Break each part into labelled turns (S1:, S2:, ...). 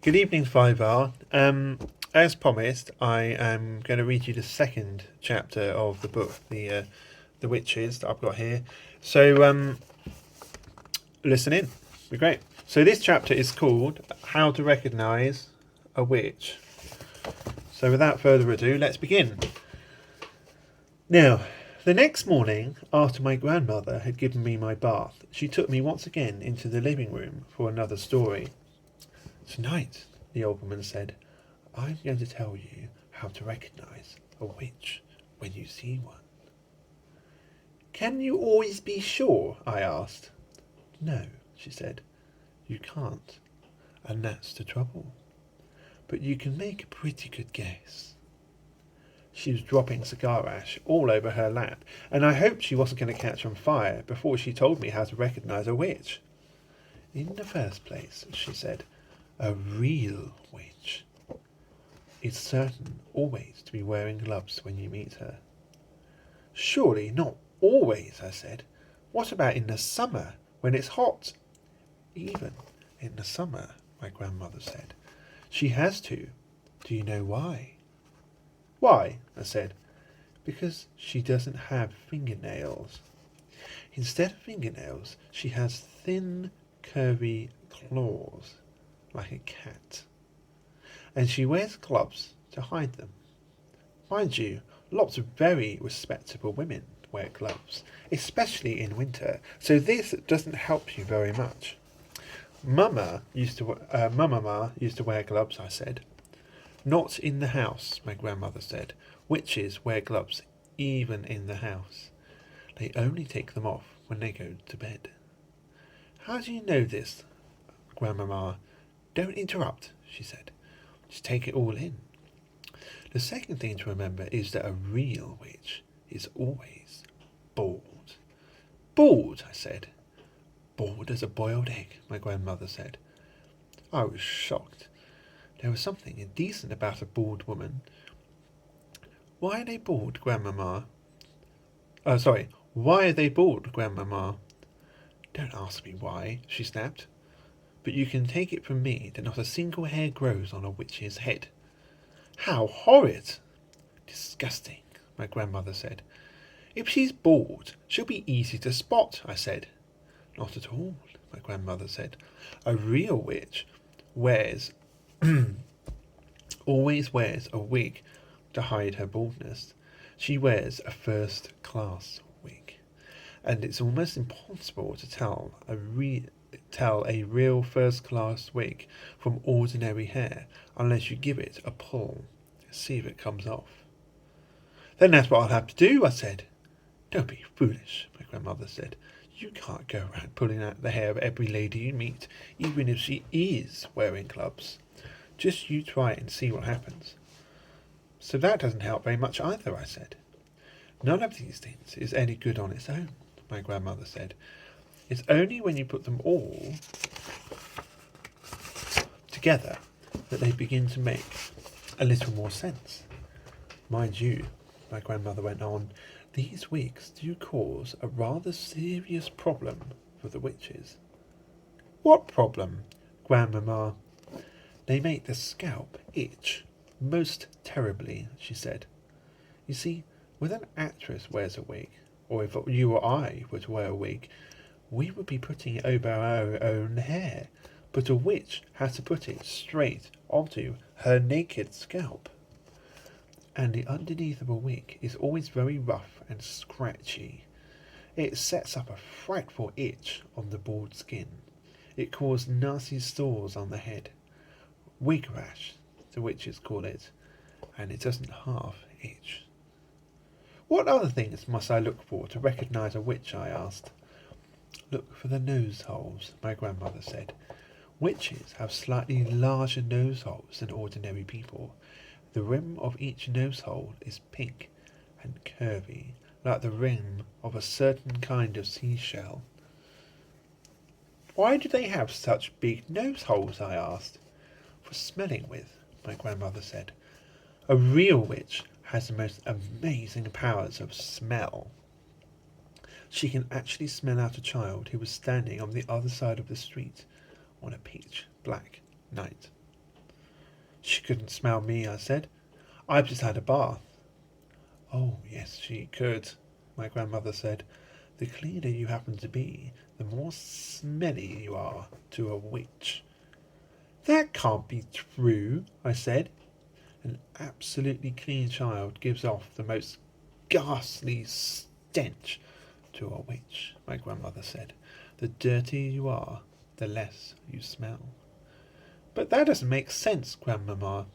S1: Good evening, 5R. As promised, I am going to read you the second chapter of the book, the Witches that I've got here. So listen in. Be great. So this chapter is called How to Recognise a Witch. So without further ado, let's begin. Now, the next morning, after my grandmother had given me my bath, she took me once again into the living room for another story. Tonight, the old woman said, I'm going to tell you how to recognise a witch when you see one. Can you always be sure? I asked. No, she said, you can't, and that's the trouble. But you can make a pretty good guess. She was dropping cigar ash all over her lap, and I hoped she wasn't going to catch on fire before she told me how to recognise a witch. In the first place, she said, a real witch is certain always to be wearing gloves when you meet her. Surely not always, I said. What about in the summer, when it's hot? Even in the summer, my grandmother said. She has to. Do you know why? Why? I said. Because she doesn't have fingernails. Instead of fingernails, she has thin, curvy claws, like a cat. And she wears gloves to hide them. Mind you, lots of very respectable women wear gloves, especially in winter, so this doesn't help you very much. Mama used to wear gloves, I said. Not in the house, my grandmother said. Witches wear gloves even in the house. They only take them off when they go to bed. How do you know this, Grandmama? Don't interrupt, she said. Just take it all in. The second thing to remember is that a real witch is always bald. Bald, I said. Bald as a boiled egg, my grandmother said. I was shocked. There was something indecent about a bald woman. Why are they bald, Grandmama? Why are they bald, Grandmama? Don't ask me why, she snapped. But you can take it from me that not a single hair grows on a witch's head. How horrid! Disgusting, my grandmother said. If she's bald, she'll be easy to spot, I said. Not at all, my grandmother said. A real witch wears always wears a wig to hide her baldness. She wears a first-class wig, and it's almost impossible to tell a real first-class wig from ordinary hair unless you give it a pull, see if it comes off. Then that's what I'll have to do, I said. Don't be foolish, my grandmother said. You can't go around pulling out the hair of every lady you meet, even if she is wearing gloves. Just you try it and see what happens. So that doesn't help very much either, I said. None of these things is any good on its own, my grandmother said. It's only when you put them all together that they begin to make a little more sense. Mind you, my grandmother went on, these wigs do cause a rather serious problem for the witches. What problem, Grandmama? They make the scalp itch most terribly, she said. You see, when an actress wears a wig, or if you or I were to wear a wig, we would be putting it over our own hair, but a witch has to put it straight onto her naked scalp. And the underneath of a wig is always very rough and scratchy. It sets up a frightful itch on the bald skin. It causes nasty sores on the head. Wig rash, the witches call it, and it doesn't half itch. What other things must I look for to recognise a witch? I asked. Look for the nose holes, my grandmother said. Witches have slightly larger nose holes than ordinary people. The rim of each nose hole is pink and curvy, like the rim of a certain kind of seashell. Why do they have such big nose holes? I asked. For smelling with, my grandmother said. A real witch has the most amazing powers of smell. She can actually smell out a child who was standing on the other side of the street on a pitch black night. She couldn't smell me, I said. I've just had a bath. Oh, yes, she could, my grandmother said. The cleaner you happen to be, the more smelly you are to a witch. That can't be true, I said. An absolutely clean child gives off the most ghastly stench to a witch, my grandmother said. The dirtier you are, the less you smell. But that doesn't make sense, Grandmamma.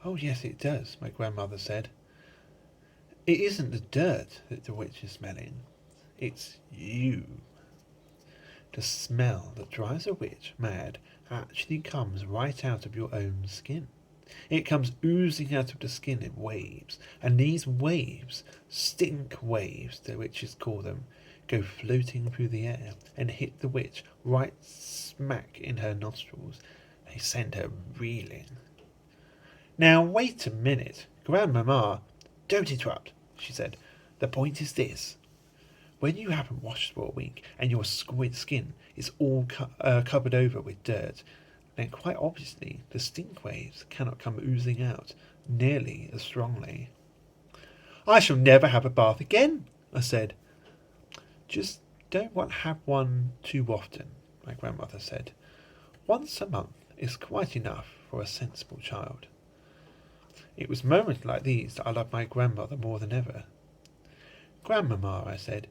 S1: Oh, yes, it does, my grandmother said. It isn't the dirt that the witch is smelling. It's you. The smell that drives a witch mad actually comes right out of your own skin. It comes oozing out of the skin in waves, and these waves, stink waves the witches call them, go floating through the air and hit the witch right smack in her nostrils. They send her reeling. Now wait a minute, Grandmamma, don't interrupt, she said. The point is this. When you haven't washed for a week and your skin is all covered over with dirt, then quite obviously the stink waves cannot come oozing out nearly as strongly. I shall never have a bath again, I said. Just don't have one too often, my grandmother said. Once a month is quite enough for a sensible child. It was moments like these that I loved my grandmother more than ever. Grandmamma, I said,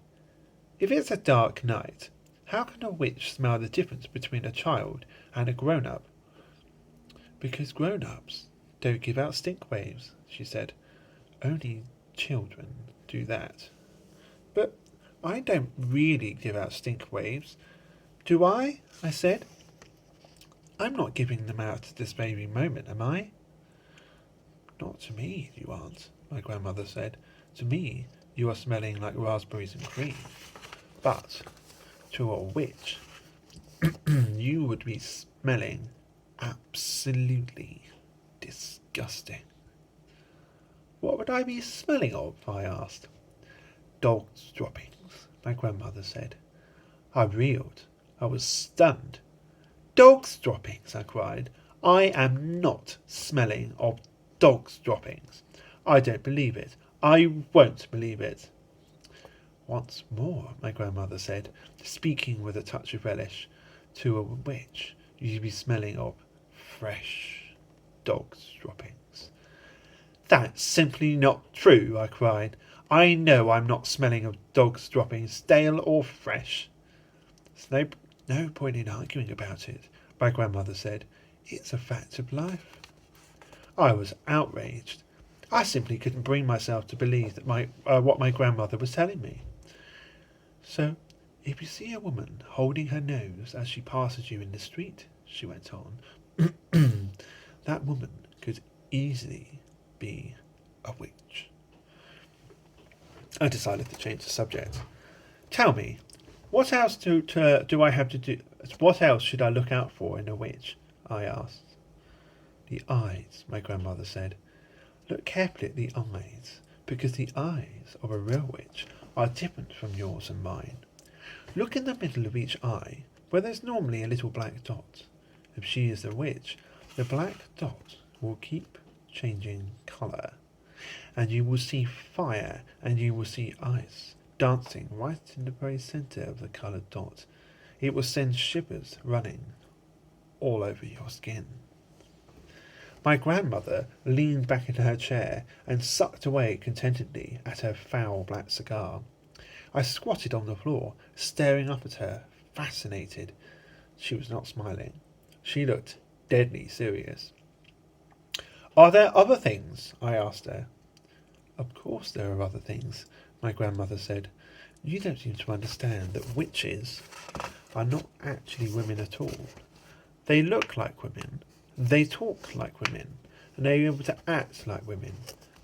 S1: if it's a dark night, how can a witch smell the difference between a child and a grown-up? Because grown-ups don't give out stink waves, she said. Only children do that. But I don't really give out stink waves, do I? I said. I'm not giving them out at this very moment, am I? Not to me, you aren't, my grandmother said. To me, you are smelling like raspberries and cream. But to a witch, you would be smelling absolutely disgusting. What would I be smelling of? I asked. Dog's droppings, my grandmother said. I reeled. I was stunned. Dog's droppings, I cried. I am not smelling of dog's droppings. I don't believe it. I won't believe it. Once more, my grandmother said, speaking with a touch of relish, to a witch you'd be smelling of fresh dog's droppings. That's simply not true, I cried. I know I'm not smelling of dog's droppings, stale or fresh. There's no point in arguing about it, my grandmother said. It's a fact of life. I was outraged. I simply couldn't bring myself to believe that what my grandmother was telling me. So, if you see a woman holding her nose as she passes you in the street, she went on, that woman could easily be a witch. I decided to change the subject. Tell me, what else do I have to do? What else should I look out for in a witch? I asked. The eyes, my grandmother said. Look carefully at the eyes, because the eyes of a real witch are different from yours and mine. Look in the middle of each eye, where there's normally a little black dot. If she is a witch, the black dot will keep changing colour, and you will see fire, and you will see ice dancing right in the very centre of the coloured dot. It will send shivers running all over your skin. My grandmother leaned back in her chair and sucked away contentedly at her foul black cigar. I squatted on the floor, staring up at her, fascinated. She was not smiling. She looked deadly serious. Are there other things? I asked her. Of course there are other things, my grandmother said. You don't seem to understand that witches are not actually women at all. They look like women, they talk like women, and they're able to act like women.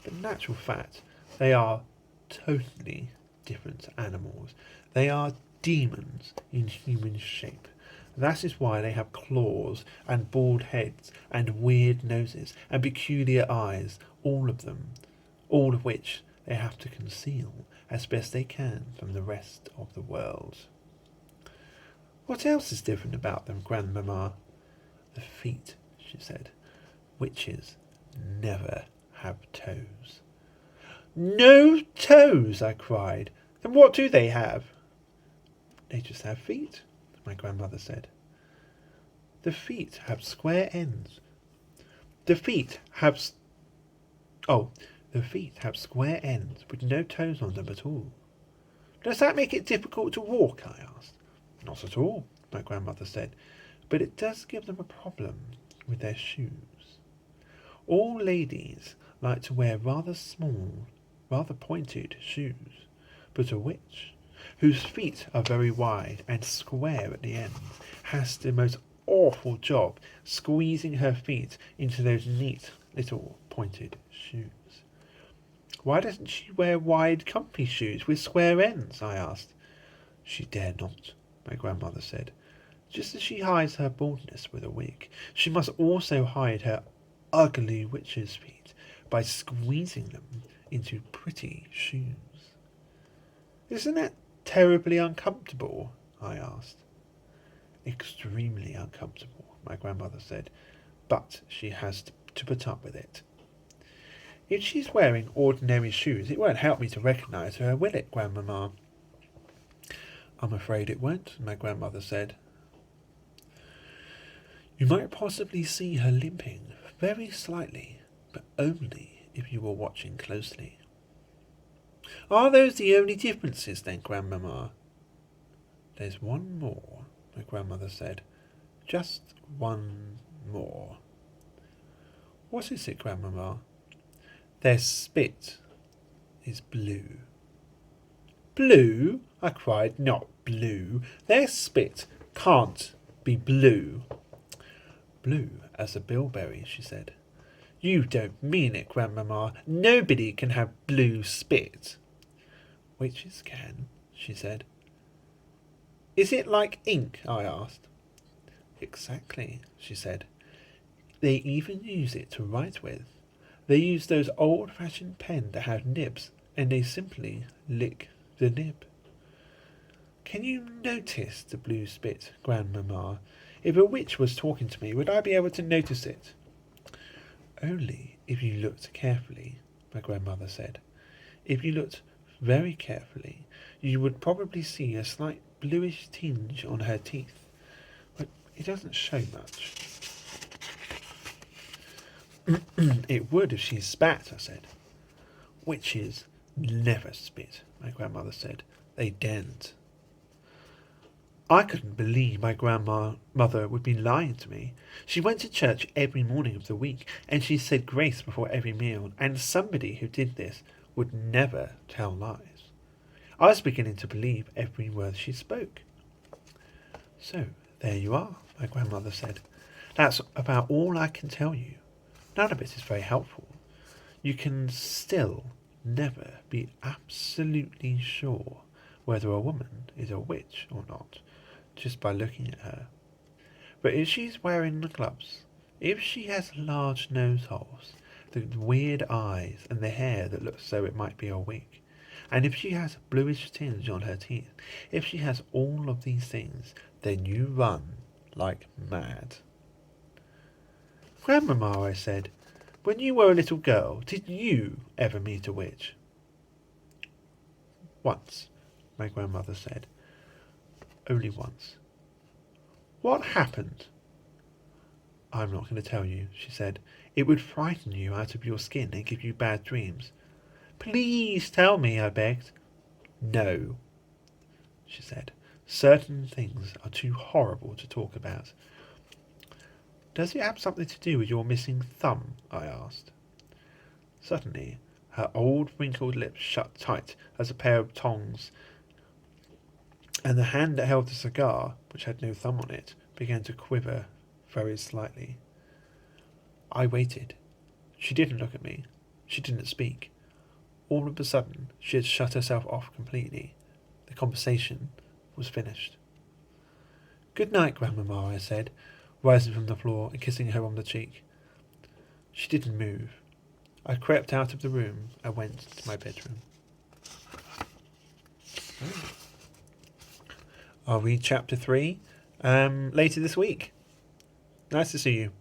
S1: But in actual fact, they are totally different animals. They are demons in human shape. That is why they have claws and bald heads and weird noses and peculiar eyes, all of them, all of which they have to conceal as best they can from the rest of the world. What else is different about them, Grandmamma? The feet, she said. Witches never have toes. No toes, I cried. Then what do they have? They just have feet, my grandmother said. The feet have square ends. The feet have square ends with no toes on them at all. Does that make it difficult to walk? I asked. Not at all, my grandmother said, but it does give them a problem with their shoes. All ladies like to wear rather small, rather pointed shoes, but a witch, whose feet are very wide and square at the ends, has the most awful job squeezing her feet into those neat little pointed shoes. Why doesn't she wear wide, comfy shoes with square ends? I asked. She dare not, my grandmother said. Just as she hides her baldness with a wig, she must also hide her ugly witch's feet by squeezing them into pretty shoes. Isn't that terribly uncomfortable? I asked. Extremely uncomfortable, my grandmother said, but she has to put up with it. If she's wearing ordinary shoes, it won't help me to recognise her, will it, Grandmamma? I'm afraid it won't, my grandmother said. You might possibly see her limping very slightly, but only if you were watching closely. Are those the only differences then, Grandmamma? There's one more, my grandmother said. Just one more. What is it, Grandmamma? Their spit is blue. Blue? I cried. Not blue. Their spit can't be blue. Blue as a bilberry, she said. You don't mean it, Grandmamma. Nobody can have blue spit. Witches can, she said. Is it like ink? I asked. Exactly, she said. They even use it to write with. They use those old-fashioned pens that have nibs, and they simply lick the nib. Can you notice the blue spit, Grandmamma? If a witch was talking to me, would I be able to notice it? Only if you looked carefully, my grandmother said. If you looked very carefully, you would probably see a slight bluish tinge on her teeth, but it doesn't show much. It would if she spat, I said. Witches never spit, my grandmother said. They daren't. I couldn't believe my grandmother would be lying to me. She went to church every morning of the week, and she said grace before every meal, and somebody who did this would never tell lies. I was beginning to believe every word she spoke. So, there you are, my grandmother said. That's about all I can tell you. None of it is very helpful. You can still never be absolutely sure whether a woman is a witch or not, just by looking at her. But if she's wearing the gloves, if she has large nose holes, the weird eyes, and the hair that looks as though it might be a wig, and if she has a bluish tinge on her teeth, if she has all of these things, then you run like mad. Grandmamma, I said, when you were a little girl, did you ever meet a witch? Once, my grandmother said. Only once. What happened? I'm not going to tell you, she said. It would frighten you out of your skin and give you bad dreams. Please tell me, I begged. No, she said. Certain things are too horrible to talk about. Does it have something to do with your missing thumb? I asked. Suddenly, her old wrinkled lips shut tight as a pair of tongs, and the hand that held the cigar, which had no thumb on it, began to quiver very slightly. I waited. She didn't look at me. She didn't speak. All of a sudden, she had shut herself off completely. The conversation was finished. Good night, Grandmamma, I said, rising from the floor and kissing her on the cheek. She didn't move. I crept out of the room and went to my bedroom. I'll read chapter 3 later this week. Nice to see you.